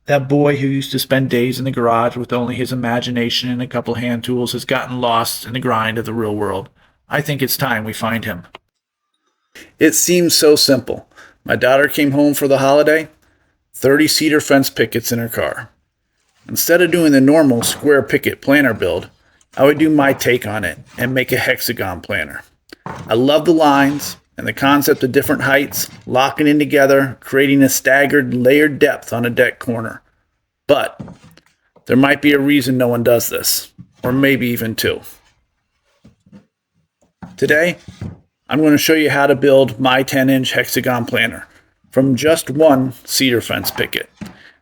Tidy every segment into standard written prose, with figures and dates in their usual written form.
That boy who used to spend days in the garage with only his imagination and a couple hand tools has gotten lost in the grind of the real world. I think it's time we find him. It seems so simple. My daughter came home for the holiday, 30 cedar fence pickets in her car. Instead of doing the normal square picket planter build, I would do my take on it and make a hexagon planter. I love the lines and the concept of different heights, locking in together, creating a staggered, layered depth on a deck corner. But there might be a reason no one does this, or maybe even two. Today, I'm going to show you how to build my 10-inch hexagon planter from just one cedar fence picket.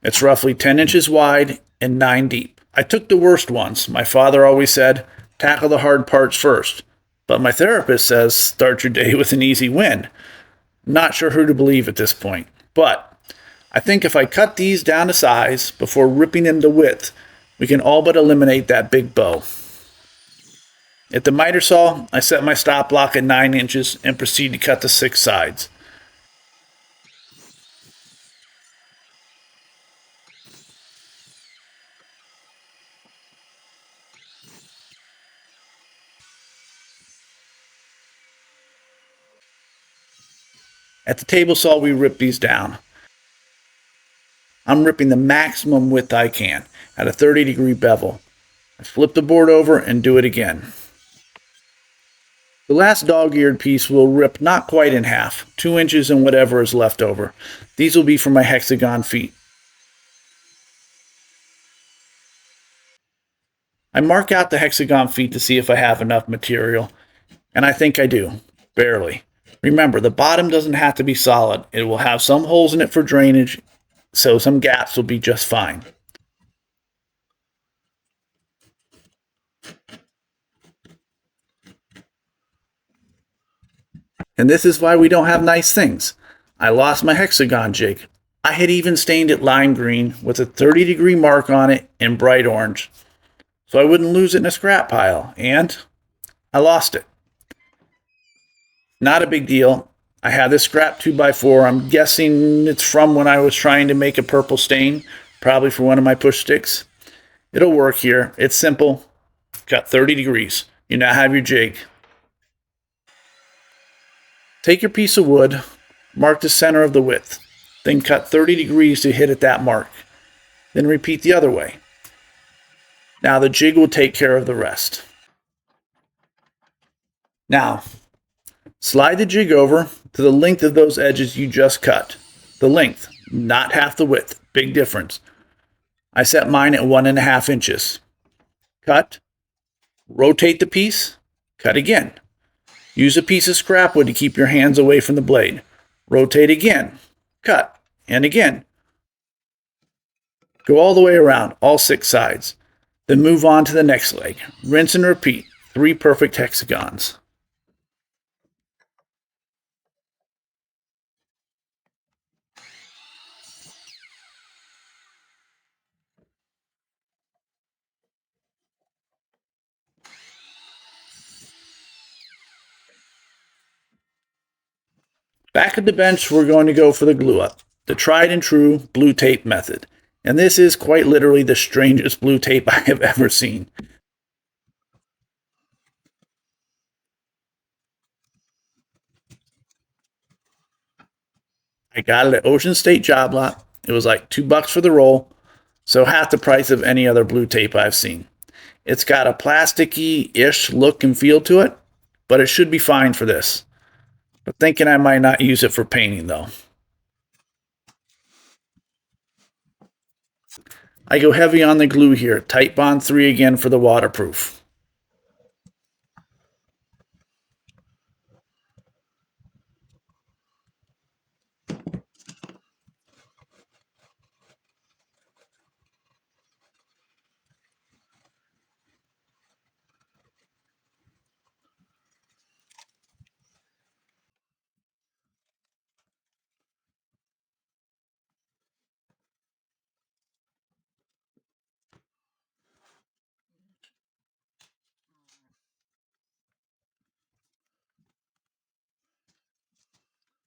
It's roughly 10 inches wide and 9 deep. I took the worst ones. My father always said, tackle the hard parts first. But my therapist says, start your day with an easy win. Not sure who to believe at this point. But I think if I cut these down to size before ripping them to width, we can all but eliminate that big bow. At the miter saw, I set my stop block at 9 inches and proceed to cut the 6 sides. At the table saw, we rip these down. I'm ripping the maximum width I can at a 30-degree bevel. I flip the board over and do it again. The last dog-eared piece will rip not quite in half, 2 inches and whatever is left over. These will be for my hexagon feet. I mark out the hexagon feet to see if I have enough material, and I think I do, barely. Remember, the bottom doesn't have to be solid. It will have some holes in it for drainage, so some gaps will be just fine. And this is why we don't have nice things. I lost my hexagon jig. I had even stained it lime green with a 30-degree mark on it in bright orange, so I wouldn't lose it in a scrap pile, and I lost it. Not a big deal. I had this scrap 2x4. I'm guessing it's from when I was trying to make a purple stain, probably for one of my push sticks. It'll work here. It's simple. Got 30 degrees. You now have your jig. Take your piece of wood, mark the center of the width, then cut 30 degrees to hit at that mark. Then repeat the other way. Now the jig will take care of the rest. Now, slide the jig over to the length of those edges you just cut. The length, not half the width. Big difference. I set mine at 1.5 inches. Cut. Rotate the piece. Cut again. Use a piece of scrap wood to keep your hands away from the blade. Rotate again. Cut. And again. Go all the way around, all 6 sides. Then move on to the next leg. Rinse and repeat. 3 perfect hexagons. Back at the bench, we're going to go for the glue up, the tried and true blue tape method. And this is quite literally the strangest blue tape I have ever seen. I got it at Ocean State Job Lot. It was like $2 for the roll, so half the price of any other blue tape I've seen. It's got a plasticky-ish look and feel to it, but it should be fine for this. But thinking I might not use it for painting though. I go heavy on the glue here. Tight Bond 3 again for the waterproof.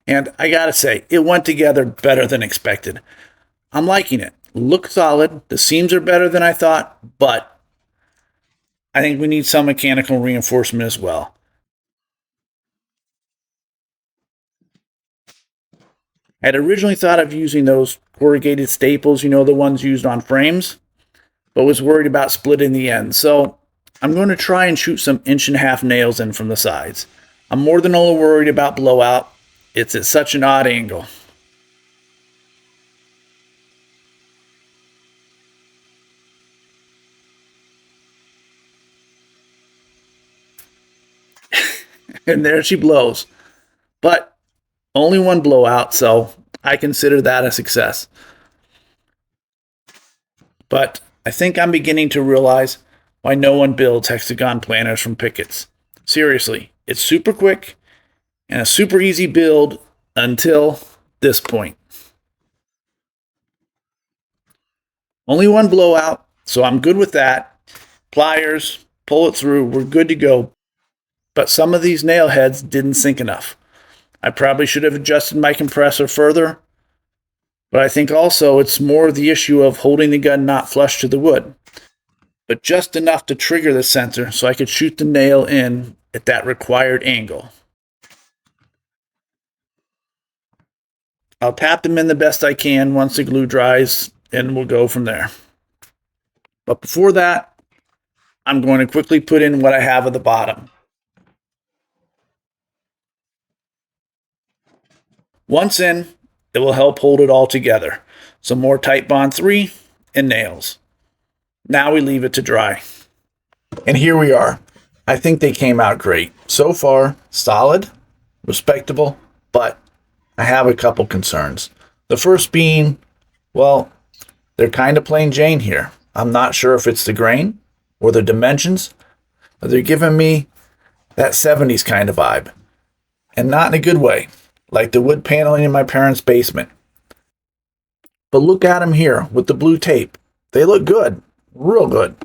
And I gotta say, it went together better than expected. I'm liking it. look solid. The seams are better than I thought, but I think we need some mechanical reinforcement as well. I had originally thought of using those corrugated staples, the ones used on frames, but was worried about splitting the ends. So I'm going to try and shoot some 1.5-inch nails in from the sides. I'm more than a little worried about blowout. It's at such an odd angle. And there she blows. But only one blowout, so I consider that a success. But I think I'm beginning to realize why no one builds Hexagon planters from Pickets. Seriously, it's super quick and a super easy build until this point. Only one blowout, so I'm good with that. Pliers, pull it through, we're good to go. But some of these nail heads didn't sink enough. I probably should have adjusted my compressor further, but I think also it's more the issue of holding the gun not flush to the wood, but just enough to trigger the sensor so I could shoot the nail in at that required angle. I'll tap them in the best I can once the glue dries, and we'll go from there. But before that, I'm going to quickly put in what I have at the bottom. Once in, it will help hold it all together. Some more Titebond 3 and nails. Now we leave it to dry. And here we are. I think they came out great. So far, solid, respectable, but I have a couple concerns. The first being, well, they're kind of plain Jane here. I'm not sure if it's the grain or the dimensions, but they're giving me that 70s kind of vibe. And not in a good way, like the wood paneling in my parents' basement. But look at them here with the blue tape. They look good, real good.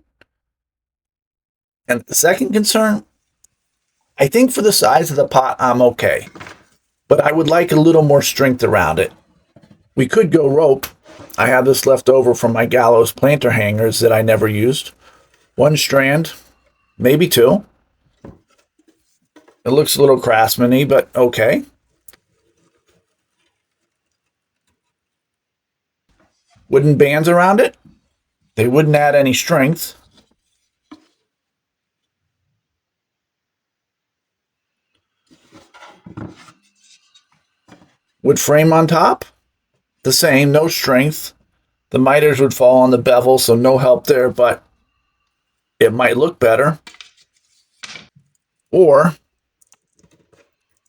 And the second concern, I think for the size of the pot, I'm okay. But I would like a little more strength around it. We could go rope. I have this left over from my gallows planter hangers that I never used. 1 strand, maybe 2. It looks a little craftsman-y, but okay. Wooden bands around it. They wouldn't add any strength. Wood frame on top. The same, no strength. The miters would fall on the bevel, so no help there, but it might look better. Or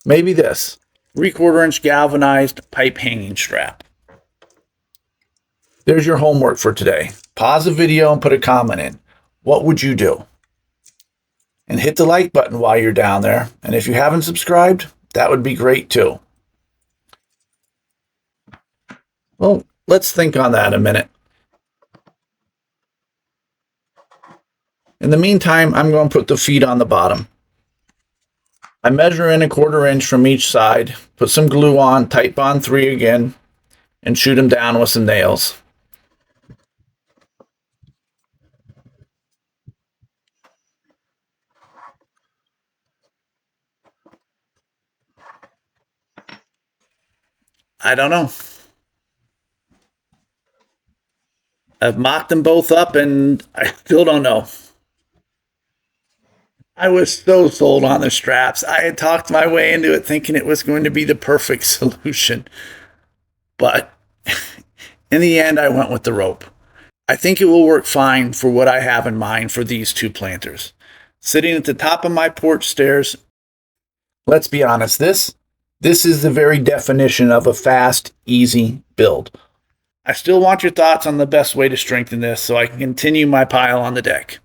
maybe this 3/4-inch galvanized pipe hanging strap. There's your homework for today. Pause the video and put a comment in. What would you do? And hit the like button while you're down there. And if you haven't subscribed, that would be great too. Well, let's think on that a minute. In the meantime, I'm going to put the feet on the bottom. I measure in 1/4 inch from each side, put some glue on, Titebond 3 again, and shoot them down with some nails. I don't know. I've mocked them both up and I still don't know. I was so sold on the straps. I had talked my way into it thinking it was going to be the perfect solution. But in the end, I went with the rope. I think it will work fine for what I have in mind for these 2 planters. Sitting at the top of my porch stairs, let's be honest, this is the very definition of a fast, easy build. I still want your thoughts on the best way to strengthen this so I can continue my pile on the deck.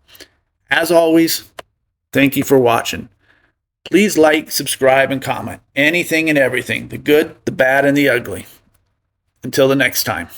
As always, thank you for watching. Please like, subscribe, and comment. Anything and everything. The good, the bad, and the ugly. Until the next time.